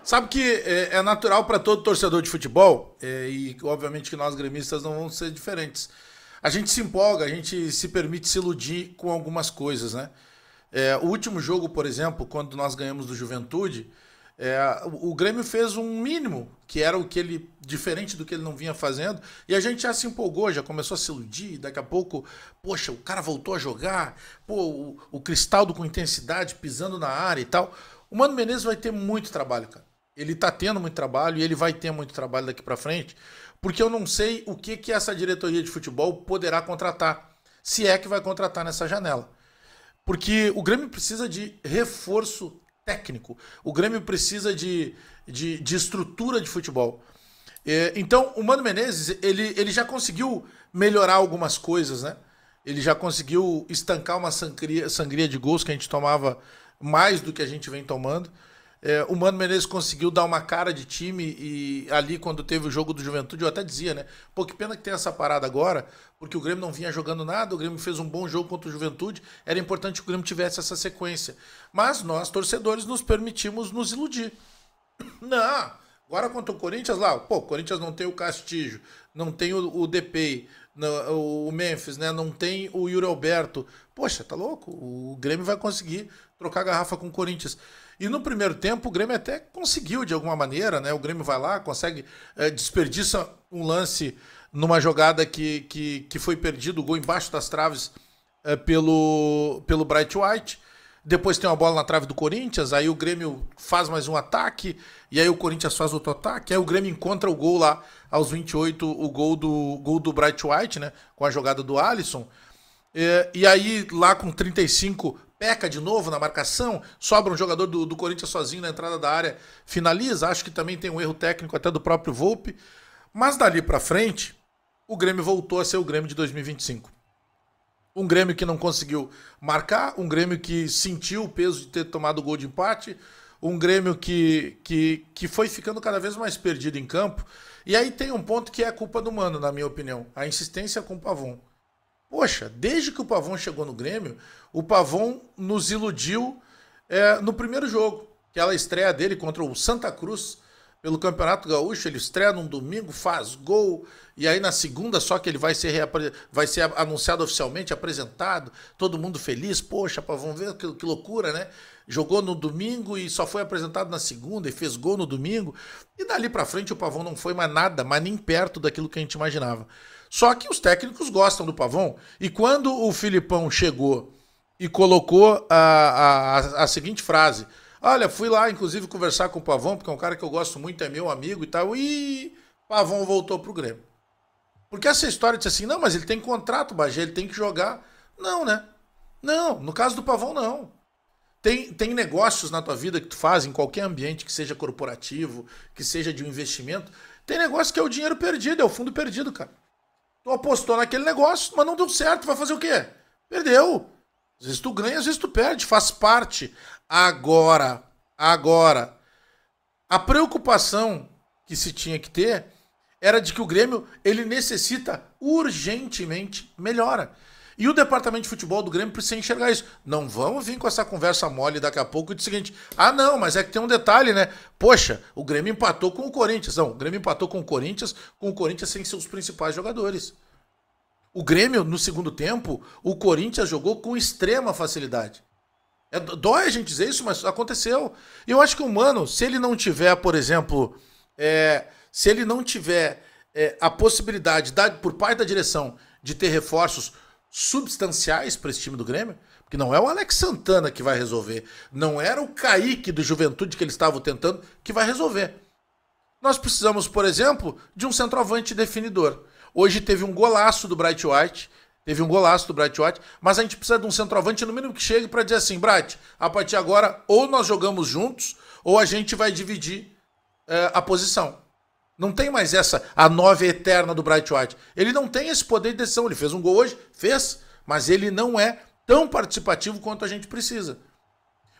Sabe que é natural para todo torcedor de futebol, e obviamente que nós gremistas não vamos ser diferentes. A gente se empolga, a gente se permite se iludir com algumas coisas, né? O último jogo, por exemplo, quando nós ganhamos do Juventude, o Grêmio fez um mínimo, que era o que ele, diferente do que ele não vinha fazendo, e a gente já se empolgou, já começou a se iludir, daqui a pouco, poxa, o cara voltou a jogar, pô, o Cristaldo com intensidade, pisando na área e tal. O Mano Menezes vai ter muito trabalho, cara. Ele tá tendo muito trabalho e ele vai ter muito trabalho daqui pra frente, porque eu não sei o que essa diretoria de futebol poderá contratar, se é que vai contratar nessa janela. Porque o Grêmio precisa de reforço técnico, o Grêmio precisa de estrutura de futebol. Então, o Mano Menezes, ele já conseguiu melhorar algumas coisas, né? Ele já conseguiu estancar uma sangria de gols que a gente tomava mais do que a gente vem tomando. O Mano Menezes conseguiu dar uma cara de time e ali quando teve o jogo do Juventude eu até dizia, né? Pô, que pena que tem essa parada agora, porque o Grêmio não vinha jogando nada, o Grêmio fez um bom jogo contra o Juventude, era importante que o Grêmio tivesse essa sequência. Mas nós, torcedores, nos permitimos nos iludir. Não, agora contra o Corinthians lá, pô, o Corinthians não tem o Castillo, não tem o Depay, o Memphis, né? Não tem o Yuri Alberto. Poxa, tá louco? O Grêmio vai conseguir trocar garrafa com o Corinthians. E no primeiro tempo o Grêmio até conseguiu de alguma maneira, né? O Grêmio vai lá, consegue, desperdiça um lance numa jogada que foi perdido, o gol embaixo das traves pelo Bright White. Depois tem uma bola na trave do Corinthians, aí o Grêmio faz mais um ataque, e aí o Corinthians faz outro ataque, aí o Grêmio encontra o gol lá aos 28, o gol do Bright White, né? Com a jogada do Alisson. E aí lá com 35 peca de novo na marcação, sobra um jogador do Corinthians sozinho na entrada da área, finaliza, acho que também tem um erro técnico até do próprio Volpi, mas dali pra frente, o Grêmio voltou a ser o Grêmio de 2025. Um Grêmio que não conseguiu marcar, um Grêmio que sentiu o peso de ter tomado o gol de empate, um Grêmio que foi ficando cada vez mais perdido em campo, e aí tem um ponto que é a culpa do Mano, na minha opinião, a insistência com o Pavon. Poxa, desde que o Pavon chegou no Grêmio, o Pavon nos iludiu no primeiro jogo. Aquela estreia dele contra o Santa Cruz pelo Campeonato Gaúcho, ele estreia num domingo, faz gol, e aí na segunda só que ele vai ser anunciado oficialmente, apresentado, todo mundo feliz. Poxa, Pavon, vê que loucura, né? Jogou no domingo e só foi apresentado na segunda e fez gol no domingo. E dali pra frente o Pavon não foi mais nada, mas nem perto daquilo que a gente imaginava. Só que os técnicos gostam do Pavon. E quando o Filipão chegou e colocou a seguinte frase: olha, fui lá inclusive conversar com o Pavon, porque é um cara que eu gosto muito, é meu amigo e tal, e Pavon voltou pro Grêmio. Porque essa história de assim, não, mas ele tem contrato, Bagé, ele tem que jogar. Não, né? Não, no caso do Pavon, não. Tem negócios na tua vida que tu faz em qualquer ambiente, que seja corporativo, que seja de um investimento. Tem negócio que é o dinheiro perdido, é o fundo perdido, cara. Tu apostou naquele negócio, mas não deu certo, vai fazer o quê? Perdeu. Às vezes tu ganha, às vezes tu perde, faz parte. Agora, a preocupação que se tinha que ter era de que o Grêmio, ele necessita urgentemente melhora. E o departamento de futebol do Grêmio precisa enxergar isso. Não vamos vir com essa conversa mole daqui a pouco e dizer o seguinte: ah não, mas é que tem um detalhe, né? Poxa, o Grêmio empatou com o Corinthians. Não, o Grêmio empatou com o Corinthians sem seus principais jogadores. O Grêmio, no segundo tempo, o Corinthians jogou com extrema facilidade. Dói a gente dizer isso, mas aconteceu. E eu acho que o Mano, se ele não tiver, por exemplo, se ele não tiver a possibilidade, por parte da direção, de ter reforços substanciais para esse time do Grêmio, porque não é o Alex Santana que vai resolver, não era o Kaique do Juventude que eles estavam tentando que vai resolver. Nós precisamos, por exemplo, de um centroavante definidor. Hoje teve um golaço do Bright White, mas a gente precisa de um centroavante no mínimo que chegue para dizer assim: Bright, a partir de agora ou nós jogamos juntos ou a gente vai dividir a posição. Não tem mais a 9 eterna do Bright White. Ele não tem esse poder de decisão. Ele fez um gol hoje, mas ele não é tão participativo quanto a gente precisa.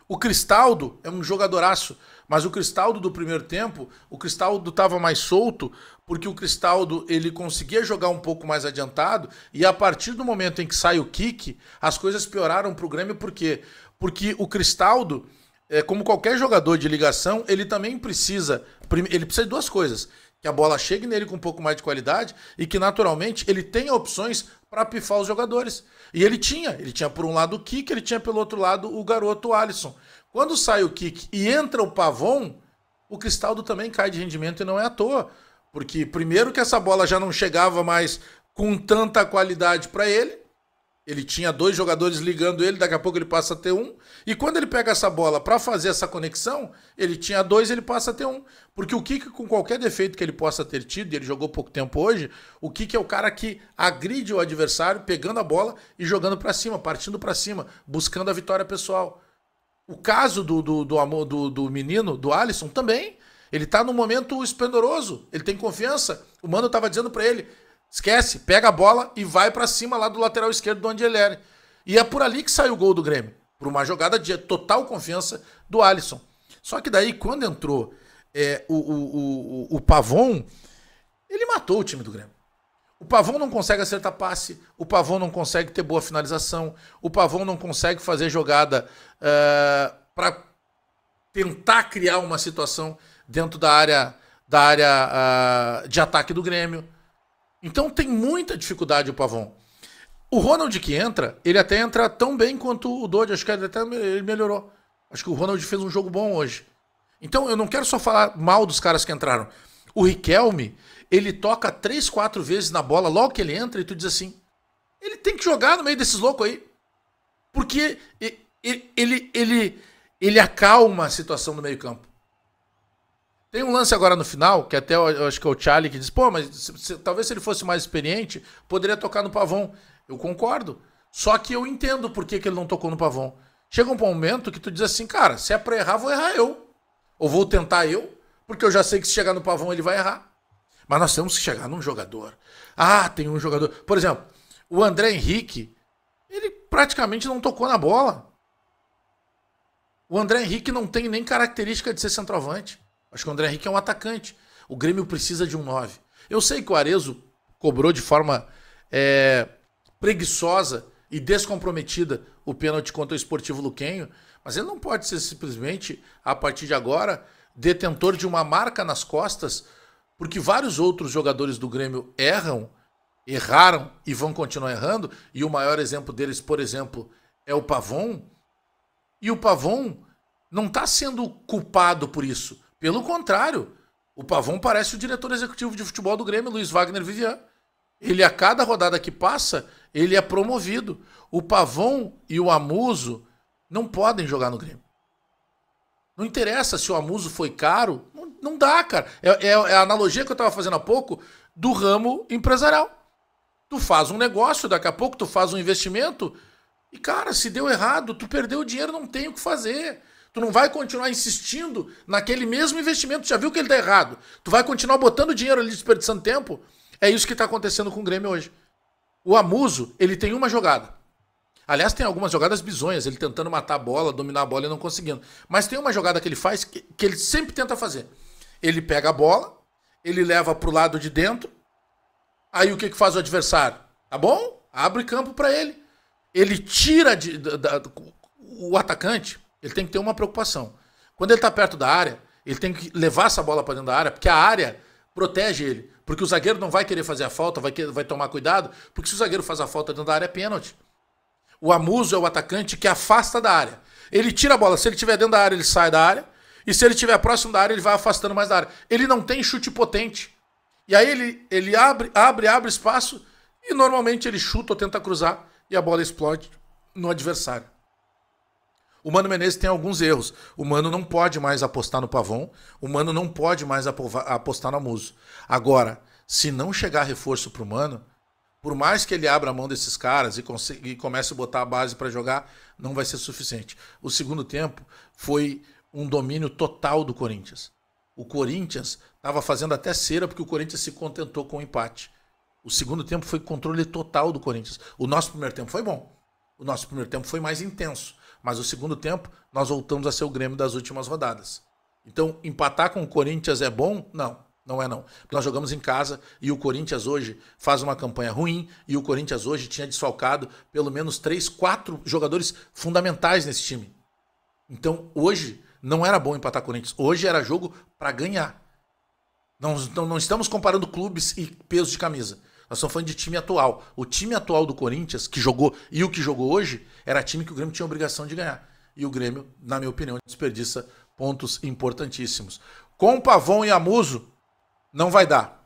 O Cristaldo é um jogadoraço, mas o Cristaldo do primeiro tempo, o Cristaldo estava mais solto, porque o Cristaldo ele conseguia jogar um pouco mais adiantado, e a partir do momento em que sai o Kik, as coisas pioraram para o Grêmio, por quê? Porque o Cristaldo como qualquer jogador de ligação, ele também precisa, ele precisa de duas coisas. Que a bola chegue nele com um pouco mais de qualidade e que naturalmente ele tenha opções para pifar os jogadores. E ele tinha por um lado o Kik, ele tinha pelo outro lado o garoto Alisson. Quando sai o Kik e entra o Pavon, o Cristaldo também cai de rendimento e não é à toa. Porque primeiro que essa bola já não chegava mais com tanta qualidade para ele. Ele tinha dois jogadores ligando ele, daqui a pouco ele passa a ter um. E quando ele pega essa bola para fazer essa conexão, ele tinha dois, ele passa a ter um. Porque o Kik, com qualquer defeito que ele possa ter tido, e ele jogou pouco tempo hoje, o Kik é o cara que agride o adversário, pegando a bola e jogando para cima, partindo para cima, buscando a vitória pessoal. O caso do menino, do Alisson, também. Ele tá num momento esplendoroso, ele tem confiança. O mano tava dizendo para ele: esquece, pega a bola e vai pra cima lá do lateral esquerdo de onde ele era. E é por ali que saiu o gol do Grêmio. Por uma jogada de total confiança do Alisson. Só que daí, quando entrou o Pavon, ele matou o time do Grêmio. O Pavon não consegue acertar passe, o Pavon não consegue ter boa finalização, o Pavon não consegue fazer jogada para tentar criar uma situação dentro da área de ataque do Grêmio. Então tem muita dificuldade o Pavon. O Ronald que entra, ele até entra tão bem quanto o Dodge. Acho que ele melhorou. Acho que o Ronald fez um jogo bom hoje. Então eu não quero só falar mal dos caras que entraram. O Riquelme, ele toca 3, 4 vezes na bola logo que ele entra e tu diz assim, ele tem que jogar no meio desses loucos aí. Porque ele acalma a situação no meio campo. Tem um lance agora no final, que até eu acho que é o Charlie que diz, pô, mas talvez se ele fosse mais experiente, poderia tocar no Pavon. Eu concordo. Só que eu entendo por que ele não tocou no Pavon. Chega um momento que tu diz assim, cara, se é pra errar, vou errar eu. Ou vou tentar eu, porque eu já sei que se chegar no Pavon ele vai errar. Mas nós temos que chegar num jogador. Ah, tem um jogador. Por exemplo, o André Henrique, ele praticamente não tocou na bola. O André Henrique não tem nem característica de ser centroavante. Acho que o André Henrique é um atacante. O Grêmio precisa de um 9. Eu sei que o Arezzo cobrou de forma preguiçosa e descomprometida o pênalti contra o Sportivo Luquenho, mas ele não pode ser simplesmente, a partir de agora, detentor de uma marca nas costas, porque vários outros jogadores do Grêmio erraram e vão continuar errando, e o maior exemplo deles, por exemplo, é o Pavon. E o Pavon não está sendo culpado por isso. Pelo contrário, o Pavon parece o diretor executivo de futebol do Grêmio, Luiz Wagner Vivian. Ele, a cada rodada que passa, ele é promovido. O Pavon e o Amuso não podem jogar no Grêmio. Não interessa se o Amuso foi caro, não dá, cara. É a analogia que eu estava fazendo há pouco do ramo empresarial. Tu faz um negócio, daqui a pouco tu faz um investimento e, cara, se deu errado, tu perdeu o dinheiro, não tem o que fazer. Tu não vai continuar insistindo naquele mesmo investimento. Tu já viu que ele tá errado. Tu vai continuar botando dinheiro ali, desperdiçando tempo. É isso que tá acontecendo com o Grêmio hoje. O Amuso, ele tem uma jogada. Aliás, tem algumas jogadas bizonhas. Ele tentando matar a bola, dominar a bola e não conseguindo. Mas tem uma jogada que ele faz que ele sempre tenta fazer. Ele pega a bola, ele leva pro lado de dentro. Aí o que faz o adversário? Tá bom? Abre campo para ele. Ele tira o atacante. Ele tem que ter uma preocupação. Quando ele tá perto da área, ele tem que levar essa bola para dentro da área, porque a área protege ele. Porque o zagueiro não vai querer fazer a falta, vai tomar cuidado, porque se o zagueiro faz a falta dentro da área, é pênalti. O Amuso é o atacante que afasta da área. Ele tira a bola, se ele estiver dentro da área, ele sai da área, e se ele estiver próximo da área, ele vai afastando mais da área. Ele não tem chute potente. E aí ele abre espaço, e normalmente ele chuta ou tenta cruzar, e a bola explode no adversário. O Mano Menezes tem alguns erros. O Mano não pode mais apostar no Pavon. O Mano não pode mais apostar no Amuso. Agora, se não chegar reforço pro Mano, por mais que ele abra a mão desses caras e comece a botar a base para jogar, não vai ser suficiente. O segundo tempo foi um domínio total do Corinthians. O Corinthians estava fazendo até cera porque o Corinthians se contentou com o empate. O segundo tempo foi controle total do Corinthians. O nosso primeiro tempo foi bom. O nosso primeiro tempo foi mais intenso. Mas o segundo tempo, nós voltamos a ser o Grêmio das últimas rodadas. Então, empatar com o Corinthians é bom? Não, não é não. Nós jogamos em casa e o Corinthians hoje faz uma campanha ruim e o Corinthians hoje tinha desfalcado pelo menos 3, 4 jogadores fundamentais nesse time. Então, hoje, não era bom empatar com o Corinthians. Hoje era jogo para ganhar. Não estamos comparando clubes e peso de camisa. Nós estamos falando de time atual. O time atual do Corinthians, que jogou e o que jogou hoje, era time que o Grêmio tinha obrigação de ganhar. E o Grêmio, na minha opinião, desperdiça pontos importantíssimos. Com o Pavon e Amuso, não vai dar.